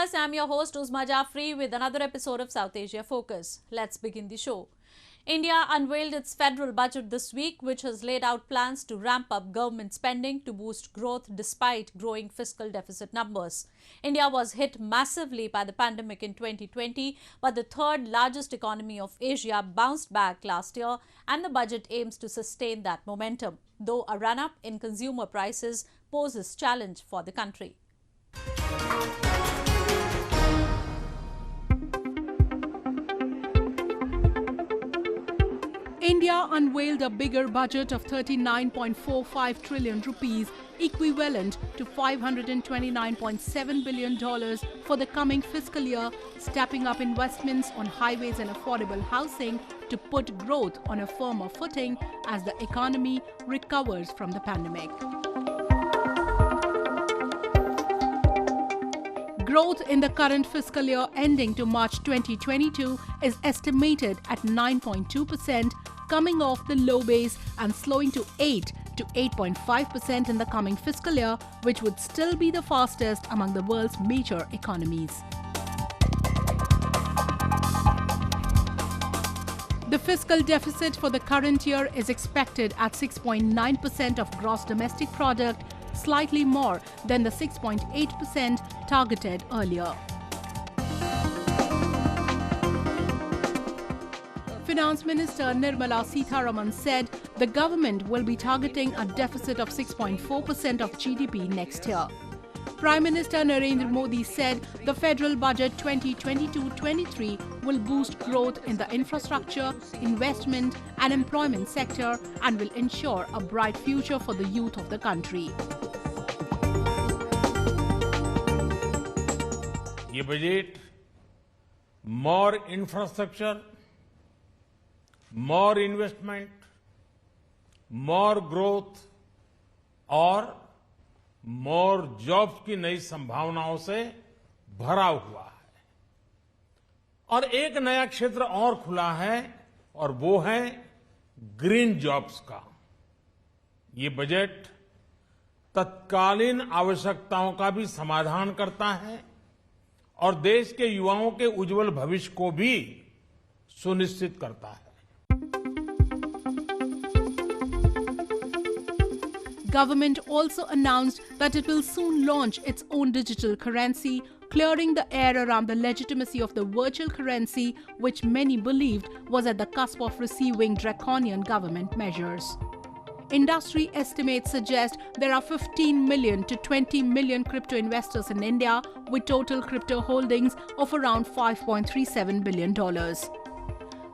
viewers, I'm your host Uzma Jafri with another episode of South Asia Focus. Let's begin the show. India unveiled its federal budget this week, which has laid out plans to ramp up government spending to boost growth despite growing fiscal deficit numbers. India was hit massively by the pandemic in 2020, but the third largest economy of Asia bounced back last year, and the budget aims to sustain that momentum, though a run-up in consumer prices poses challenge for the country. India unveiled a bigger budget of 39.45 trillion rupees, equivalent to $529.7 billion for the coming fiscal year, stepping up investments on highways and affordable housing to put growth on a firmer footing as the economy recovers from the pandemic. Growth in the current fiscal year ending to March 2022 is estimated at 9.2%, coming off the low base and slowing to 8 to 8.5% in the coming fiscal year, which would still be the fastest among the world's major economies. The fiscal deficit for the current year is expected at 6.9% of gross domestic product, slightly more than the 6.8% targeted earlier. Finance Minister Nirmala Sitharaman said the government will be targeting a deficit of 6.4% of GDP next year. Prime Minister Narendra Modi said the federal budget 2022-23 will boost growth in the infrastructure, investment and employment sector and will ensure a bright future for the youth of the country. ये budget more infrastructure, more investment, more growth और more jobs की नई संभावनाओं से भरा हुआ है। और एक नया क्षेत्र और खुला है और वो है ग्रीन जॉब्स का। ये बजट तत्कालीन आवश्यकताओं का भी समाधान करता है और देश के युवाओं के उज्जवल भविष्य को भी सुनिश्चित करता है। Government also announced that it will soon launch its own digital currency, clearing the air around the legitimacy of the virtual currency, which many believed was at the cusp of receiving draconian government measures. Industry estimates suggest there are 15 million to 20 million crypto investors in India, with total crypto holdings of around $5.37 billion.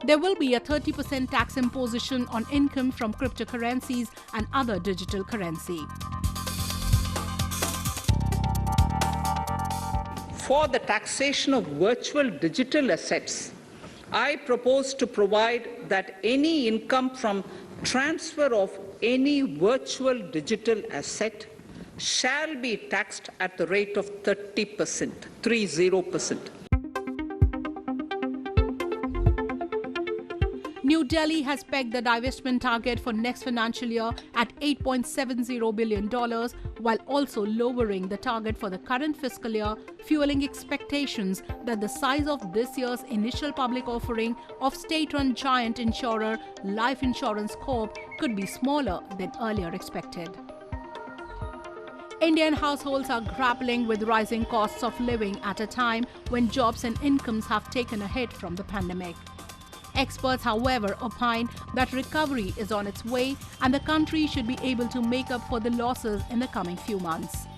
There will be a 30% tax imposition on income from cryptocurrencies and other digital currency. For the taxation of virtual digital assets, I propose to provide that any income from transfer of any virtual digital asset shall be taxed at the rate of 30%, 30%. New Delhi has pegged the divestment target for next financial year at $8.70 billion, while also lowering the target for the current fiscal year, fueling expectations that the size of this year's initial public offering of state-run giant insurer Life Insurance Corp could be smaller than earlier expected. Indian households are grappling with rising costs of living at a time when jobs and incomes have taken a hit from the pandemic. Experts, however, opine that recovery is on its way and the country should be able to make up for the losses in the coming few months.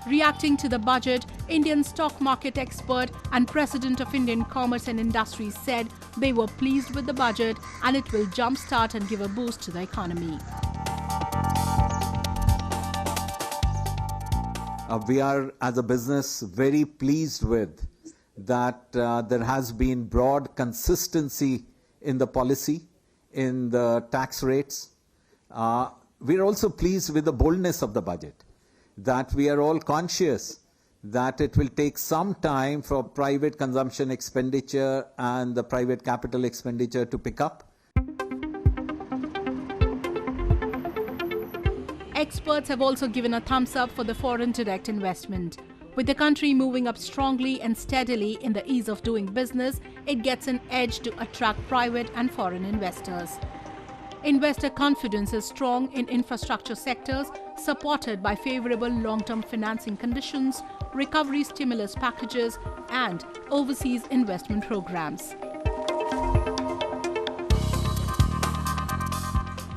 Reacting to the budget, Indian stock market expert and president of Indian Commerce and Industries said they were pleased with the budget and it will jumpstart and give a boost to the economy. We are, as a business, very pleased with that there has been broad consistency in the policy, in the tax rates. We are also pleased with the boldness of the budget, that we are all conscious that it will take some time for private consumption expenditure and the private capital expenditure to pick up. Experts have also given a thumbs up for the foreign direct investment. With the country moving up strongly and steadily in the ease of doing business, it gets an edge to attract private and foreign investors. Investor confidence is strong in infrastructure sectors, supported by favorable long-term financing conditions, recovery stimulus packages, and overseas investment programs.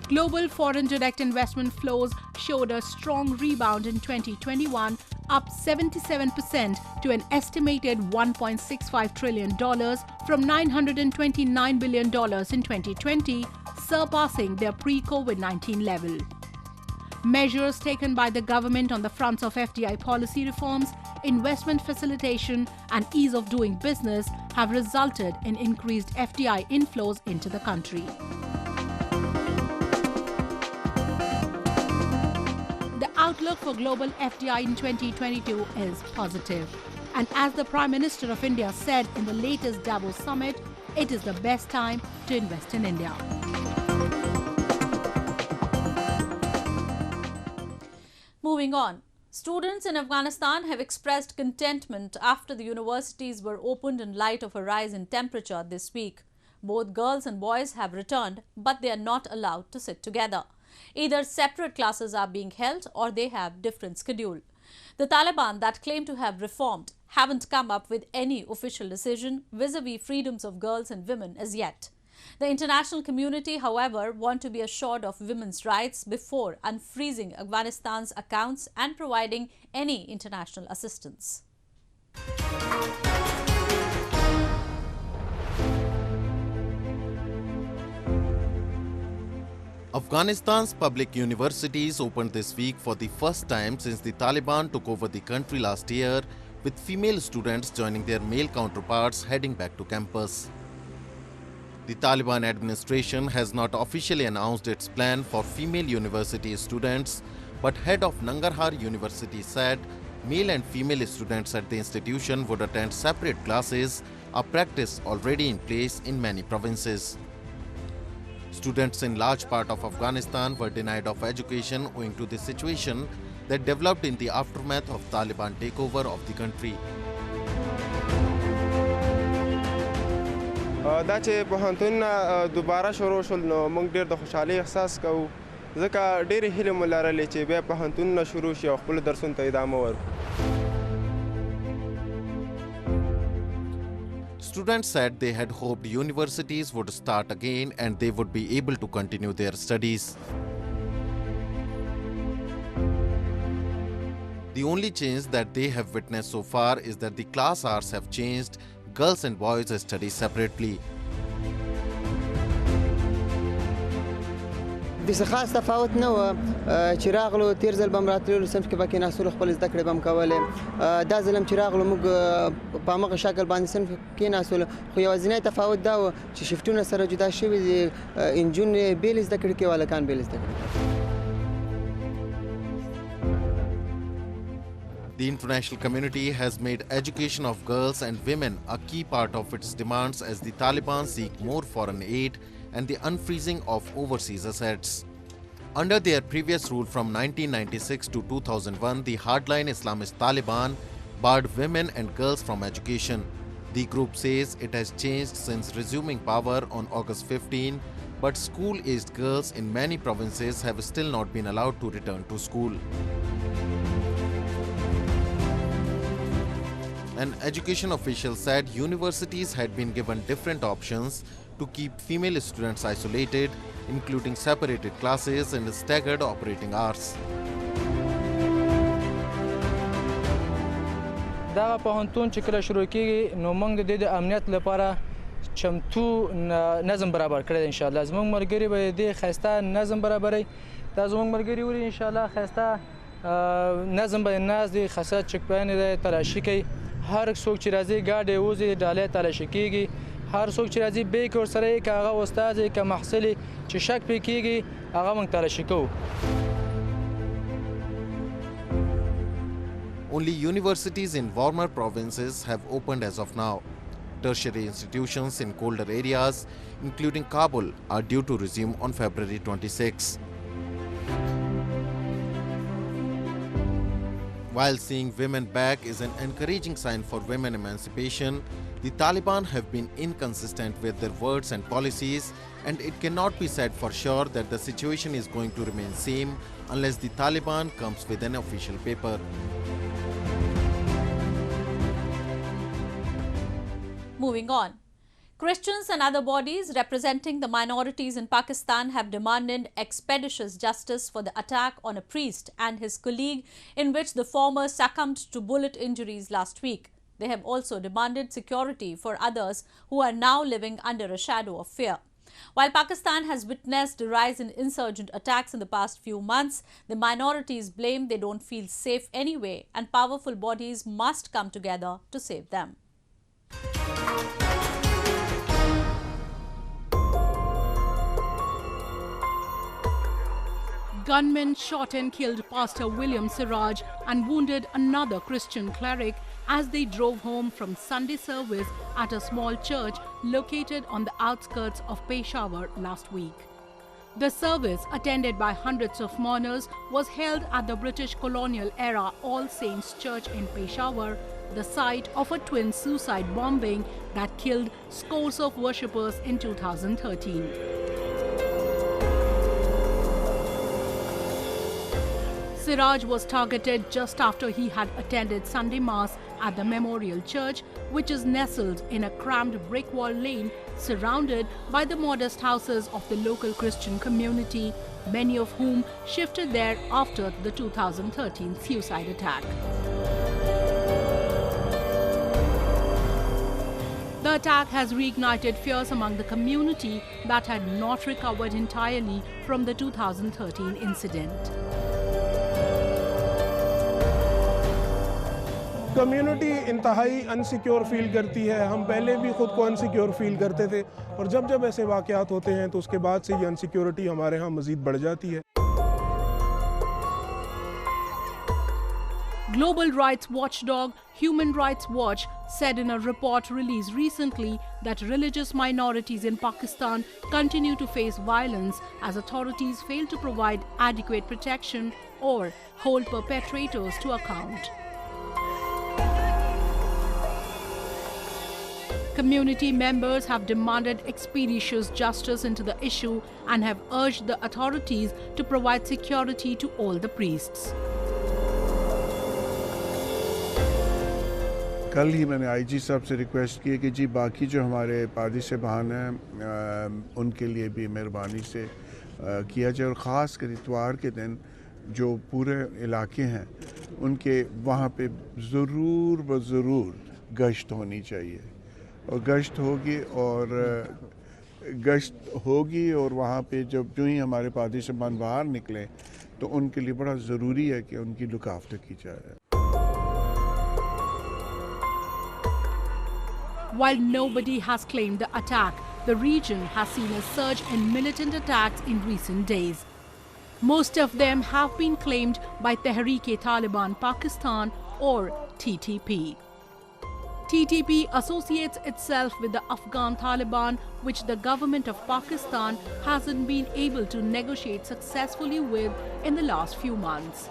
Global foreign direct investment flows showed a strong rebound in 2021, up 77% to an estimated $1.65 trillion from $929 billion in 2020, surpassing their pre-COVID-19 level. Measures taken by the government on the fronts of FDI policy reforms, investment facilitation, and ease of doing business have resulted in increased FDI inflows into the country. The outlook for global FDI in 2022 is positive. And as the Prime Minister of India said in the latest Davos summit, it is the best time to invest in India. Moving on. Students in Afghanistan have expressed contentment after the universities were opened in light of a rise in temperature this week. Both girls and boys have returned, but they are not allowed to sit together. Either separate classes are being held or they have different schedule. The Taliban that claim to have reformed haven't come up with any official decision vis-a-vis freedoms of girls and women as yet. The international community, however, want to be assured of women's rights before unfreezing Afghanistan's accounts and providing any international assistance. Afghanistan's public universities opened this week for the first time since the Taliban took over the country last year, with female students joining their male counterparts heading back to campus. The Taliban administration has not officially announced its plan for female university students, but head of Nangarhar University said male and female students at the institution would attend separate classes, a practice already in place in many provinces. Students in large part of Afghanistan were denied of education owing to the situation that developed in the aftermath of Taliban takeover of the country. دا چې پوهنتونونه دوباره شروع شول نو موږ ډېر د خوشحالۍ احساس کوو ځکه ډېرې هیلې مو لرلې چې بیا پوهنتونونه شروع شي او خپلو درسونو ته ادامه ورکړو. Students said they had hoped universities would start again and they would be able to continue their studies. The only change that they have witnessed so far is that the class hours have changed. Girls and boys study separately. د څه خاص تفاوت نه و چې راغلو تیر ځل به هم راتللو صنف کې به کېناستلو خپل زده کړې به هم کولې دا ځل هم چې راغلو موږ په همغه شکل باندې صنف کې کېناستلو خو یوازینی تفاوت دا و چې شفټونه سره جدا شوي دي نجونې بېلې زده کړې کوي هلکان بېلې زده کړې کوي. The international community has made education of girls and women a key part of its demands as the Taliban seek more foreign aid and the unfreezing of overseas assets. Under their previous rule from 1996 to 2001, the hardline Islamist Taliban barred women and girls from education. The group says it has changed since resuming power on August 15, but school-aged girls in many provinces have still not been allowed to return to school. An education official said universities had been given different options to keep female students isolated, including separated classes and staggered operating hours. دا پوهنتون چې کله شروع کیږي نو موږ د امنیت لپاره چمتو نظم برابر کړی ان شاء الله زموږ ملګری به د خسته نظم برابري دا زموږ ملګری وری ان شاء الله خسته نظم به ناز دي خاصه چک پاین د تلاشي کوي هر څوک چې راځي ګاډي وځي ډالې تلاشي کیږي هر څوک چې راځي به کور سره کاغه استاد ک محصل چې شک پې کیږي هغه موږ تلاشي کوو. Only universities in warmer provinces have opened as of now. Tertiary institutions in colder areas, including Kabul, are due to resume on February 26. While seeing women back is an encouraging sign for women emancipation, the Taliban have been inconsistent with their words and policies, and it cannot be said for sure that the situation is going to remain same unless the Taliban comes with an official paper. Moving on. Christians and other bodies representing the minorities in Pakistan have demanded expeditious justice for the attack on a priest and his colleague in which the former succumbed to bullet injuries last week. They have also demanded security for others who are now living under a shadow of fear. While Pakistan has witnessed a rise in insurgent attacks in the past few months, the minorities blame they don't feel safe anyway, and powerful bodies must come together to save them. Gunmen shot and killed Pastor William Siraj and wounded another Christian cleric as they drove home from Sunday service at a small church located on the outskirts of Peshawar last week. The service, attended by hundreds of mourners, was held at the British colonial era All Saints Church in Peshawar, the site of a twin suicide bombing that killed scores of worshippers in 2013. Siraj was targeted just after he had attended Sunday Mass at the Memorial Church, which is nestled in a cramped brick wall lane surrounded by the modest houses of the local Christian community, many of whom shifted there after the 2013 suicide attack. The attack has reignited fears among the community that had not recovered entirely from the 2013 incident. Community इंतहाई unsecure feel करती है। हम पहले भी खुद को unsecure feel करते थे और जब जब ऐसे वाक़यात होते हैं तो उसके बाद से ये अनसिक्योरिटी हमारे यहाँ मज़ीद बढ़ जाती है। Global rights watchdog Human Rights Watch said in a report released recently that religious minorities in Pakistan continue to face violence as authorities fail to provide adequate protection or hold perpetrators to account. Community members have demanded expeditious justice into the issue and have urged the authorities to provide security to all the priests. कल ही मैंने IG साहब से request की कि जी बाकी जो हमारे पादी साहबान हैं उनके लिए भी मेहरबानी से किया जाए और ख़ास कर इतवार के दिन जो पूरे इलाके हैं उनके वहाँ पे ज़रूर गश्त होनी चाहिए और गश्त होगी और वहाँ पे जब जो ही हमारे पादी साहबान बाहर निकलें तो उनके लिए बड़ा ज़रूरी है कि उनकी लुक आफ्टर की जाए. While nobody has claimed the attack, the region has seen a surge in militant attacks in recent days. Most of them have been claimed by Tehreek-e-Taliban Pakistan or TTP. TTP associates itself with the Afghan Taliban, which the government of Pakistan hasn't been able to negotiate successfully with in the last few months.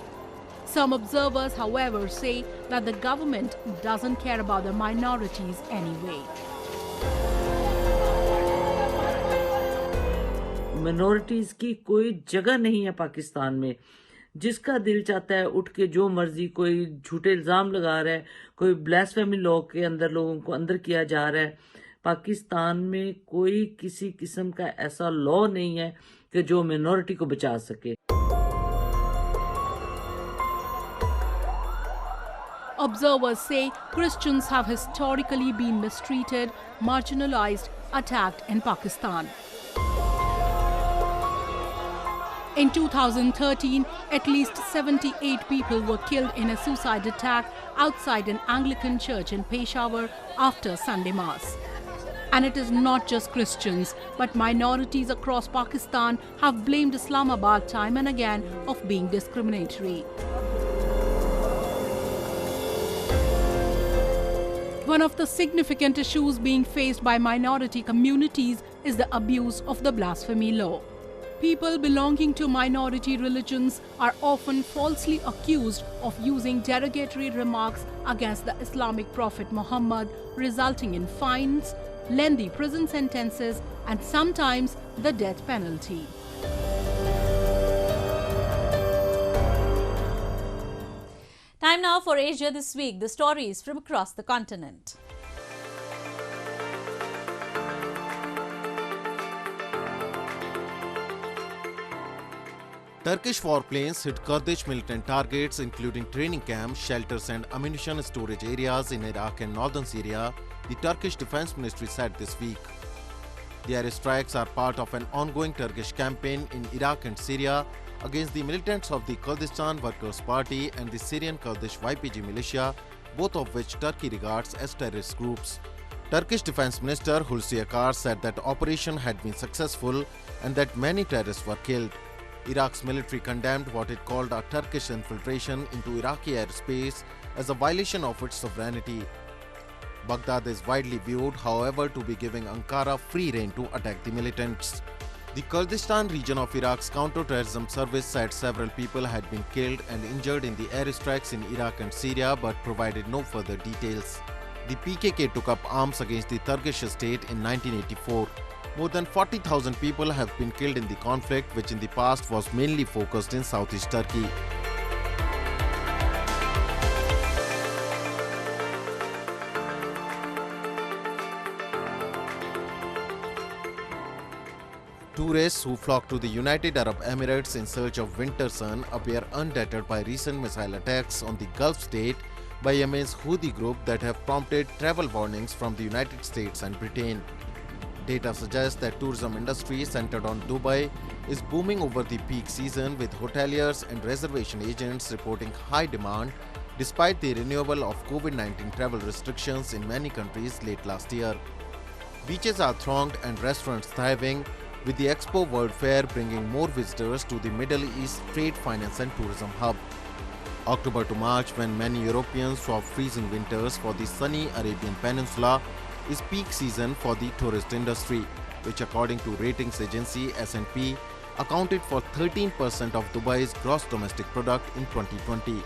Some observers, however, say that the government doesn't care about the minorities anyway. Minorities की कोई जगह नहीं है पाकिस्तान में. जिसका दिल चाहता है उठ के जो मर्जी कोई झूठे इल्ज़ाम लगा रहा है, कोई ब्लास्फेमी लॉ के अंदर लोगों को अंदर किया जा रहा है. पाकिस्तान में कोई किसी किस्म का ऐसा लॉ नहीं है कि जो मिनॉरिटी को बचा सके. Observers say Christians have historically been mistreated, marginalized, attacked in Pakistan. In 2013, at least 78 people were killed in a suicide attack outside an Anglican church in Peshawar after Sunday Mass. And it is not just Christians, but minorities across Pakistan have blamed Islamabad time and again of being discriminatory. One of the significant issues being faced by minority communities is the abuse of the blasphemy law. People belonging to minority religions are often falsely accused of using derogatory remarks against the Islamic Prophet Muhammad, resulting in fines, lengthy prison sentences, and sometimes the death penalty. Time now for Asia This Week, the stories from across the continent. Turkish warplanes hit Kurdish militant targets including training camps, shelters and ammunition storage areas in Iraq and northern Syria, the Turkish Defense Ministry said this week. The airstrikes are part of an ongoing Turkish campaign in Iraq and Syria against the militants of the Kurdistan Workers' Party and the Syrian Kurdish YPG militia, both of which Turkey regards as terrorist groups. Turkish Defense Minister Hulusi Akar said that the operation had been successful and that many terrorists were killed. Iraq's military condemned what it called a Turkish infiltration into Iraqi airspace as a violation of its sovereignty. Baghdad is widely viewed, however, to be giving Ankara free rein to attack the militants. The Kurdistan region of Iraq's counter-terrorism service said several people had been killed and injured in the airstrikes in Iraq and Syria but provided no further details. The PKK took up arms against the Turkish state in 1984. More than 40,000 people have been killed in the conflict, which in the past was mainly focused in southeast Turkey. Tourists who flock to the United Arab Emirates in search of winter sun appear undeterred by recent missile attacks on the Gulf state by Yemen's Houthi group that have prompted travel warnings from the United States and Britain. Data suggests that tourism industry centered on Dubai is booming over the peak season, with hoteliers and reservation agents reporting high demand despite the renewal of COVID-19 travel restrictions in many countries late last year. Beaches are thronged and restaurants thriving, with the Expo World Fair bringing more visitors to the Middle East trade, finance and tourism hub. October to March, when many Europeans saw freezing winters for the sunny Arabian Peninsula, is peak season for the tourist industry, which according to ratings agency S&P accounted for 13% of Dubai's gross domestic product in 2020.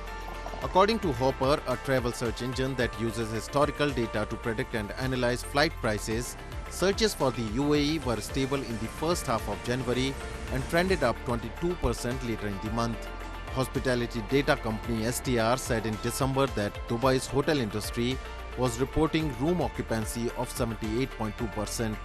According to Hopper, a travel search engine that uses historical data to predict and analyze flight prices, searches for the UAE were stable in the first half of January and trended up 22% later in the month. Hospitality data company STR said in December that Dubai's hotel industry was reporting room occupancy of 78.2%.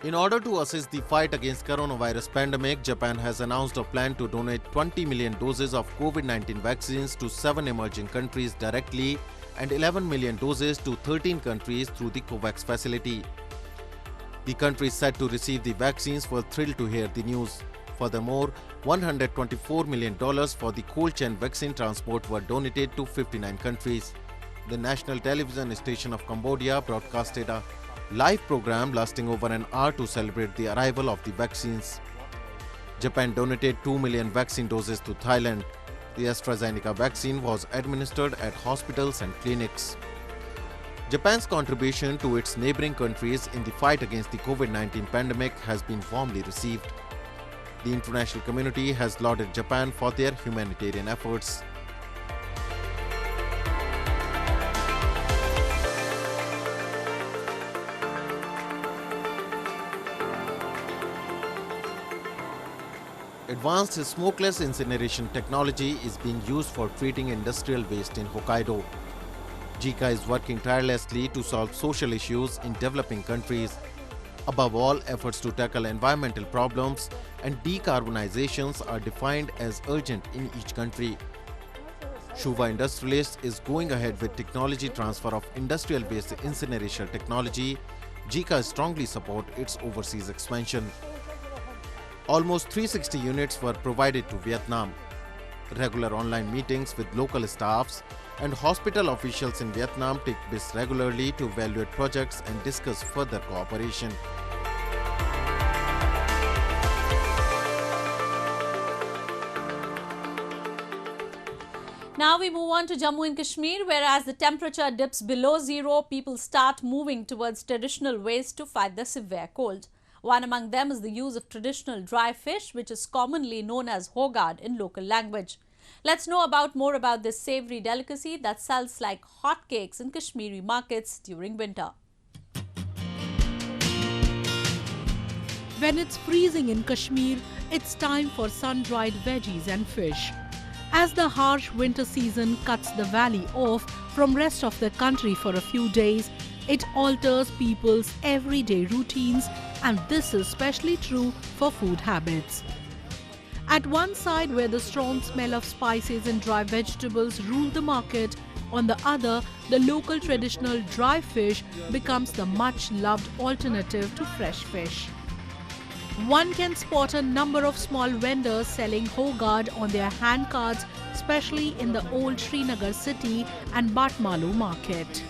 In order to assist the fight against coronavirus pandemic, Japan has announced a plan to donate 20 million doses of COVID-19 vaccines to 7 emerging countries directly and 11 million doses to 13 countries through the COVAX facility. The countries set to receive the vaccines were thrilled to hear the news. Furthermore, $124 million for the cold chain vaccine transport were donated to 59 countries. The national television station of Cambodia broadcasted a live program lasting over an hour to celebrate the arrival of the vaccines. Japan donated 2 million vaccine doses to Thailand. The AstraZeneca vaccine was administered at hospitals and clinics. Japan's contribution to its neighboring countries in the fight against the COVID-19 pandemic has been warmly received. The international community has lauded Japan for their humanitarian efforts. Advanced smokeless incineration technology is being used for treating industrial waste in Hokkaido. JICA is working tirelessly to solve social issues in developing countries. Above all, efforts to tackle environmental problems and decarbonizations are defined as urgent in each country. Shuva Industrialist is going ahead with technology transfer of industrial waste incineration technology. JICA strongly supports its overseas expansion. Almost 360 units were provided to Vietnam. Regular online meetings with local staffs and hospital officials in Vietnam take place regularly to evaluate projects and discuss further cooperation. Now we move on to Jammu and Kashmir, where as the temperature dips below zero, people start moving towards traditional ways to fight the severe cold. One among them is the use of traditional dry fish, which is commonly known as hogad in local language. Let's know more about this savory delicacy that sells like hotcakes in Kashmiri markets during winter. When it's freezing in Kashmir, it's time for sun-dried veggies and fish. As the harsh winter season cuts the valley off from rest of the country for a few days, it alters people's everyday routines, and this is especially true for food habits. At one side, where the strong smell of spices and dry vegetables rule the market, on the other, the local traditional dry fish becomes the much-loved alternative to fresh fish. One can spot a number of small vendors selling hogad on their hand carts, especially in the old Srinagar city and Batmalu market.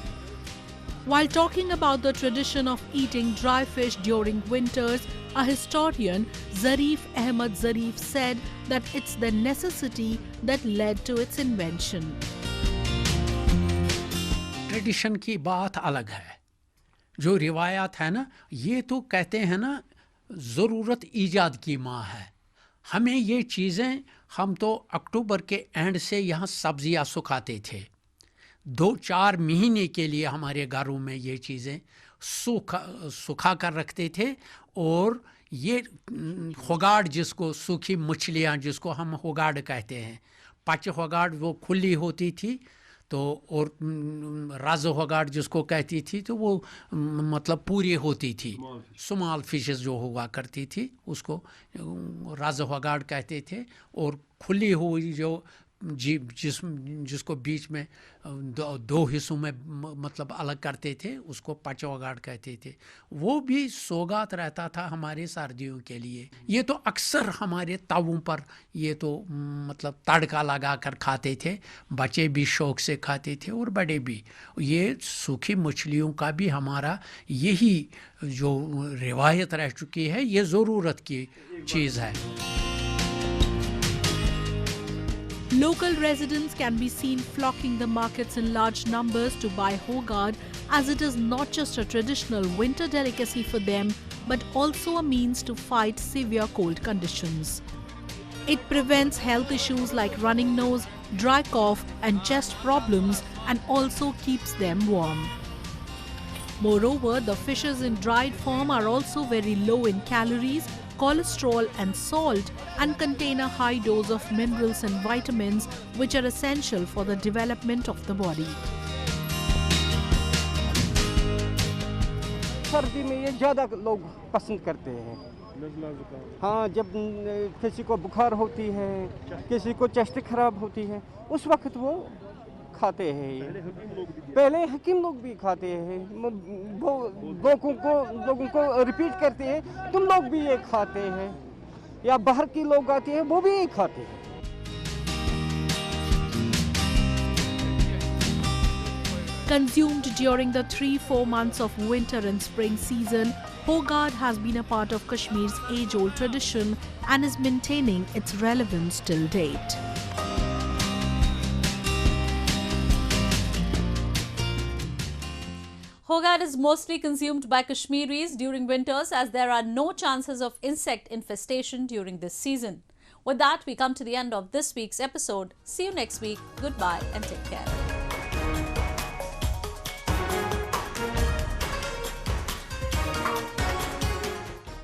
While talking about the tradition of eating dry fish during winters, a historian, Zarif Ahmad Zarif, said that it's the necessity that led to its invention. Tradition की बात अलग है. जो रिवायात है ना, ये तो कहते हैं ना, ज़रूरत ईजाद की माँ है. हमें ये चीज़ें, हम तो अक्टूबर के एंड से यहाँ सब्जियाँ सुखाते थे. 2-4 महीने के लिए हमारे घरों में ये चीज़ें सुखा कर रखते थे. और ये होगाड़, जिसको सूखी मछलियाँ, जिसको हम होगाड़ कहते हैं, पच होगाड़ वो खुली होती थी, तो और राज होगाड़ जिसको कहती थी, तो वो मतलब पूरी होती थी. स्मॉल फिशेस जो हुआ करती थी उसको राज होगाड़ कहते थे. और खुली हुई जो जिसको बीच में दो हिस्सों में मतलब अलग करते थे, उसको पचौगाड़ कहते थे. वो भी सौगात रहता था हमारे सर्दियों के लिए. ये तो अक्सर हमारे तवों पर ये तो मतलब तड़का लगा कर खाते थे. बच्चे भी शौक से खाते थे और बड़े भी. ये सूखी मछलियों का भी हमारा यही जो रिवायत रह चुकी है, ये ज़रूरत की चीज़ है. Local residents can be seen flocking the markets in large numbers to buy hogad, as it is not just a traditional winter delicacy for them, but also a means to fight severe cold conditions. It prevents health issues like running nose, dry cough and chest problems, and also keeps them warm. Moreover, the fishes in dried form are also very low in calories, cholesterol and salt, and contain a high dose of minerals and vitamins, which are essential for the development of the body. सर्दी में ये ज़्यादा लोग पसंद करते हैं. हाँ, जब किसी को बुखार होती है, किसी को चेस्ट खराब होती है, उस वक्त वो खाते हैं. पहले हकीम लोग भी खाते हैं. वो लोगों को रिपीट करते हैं, तुम लोग भी ये खाते हैं, या बाहर की लोग आते हैं वो भी ये खाते हैं. Consumed during the 3-4 months of winter and spring season, hogad has been a part of Kashmir's age-old tradition and is maintaining its relevance till date. Hogad is mostly consumed by Kashmiris during winters, as there are no chances of insect infestation during this season. With that, we come to the end of this week's episode. See you next week. Goodbye and take care.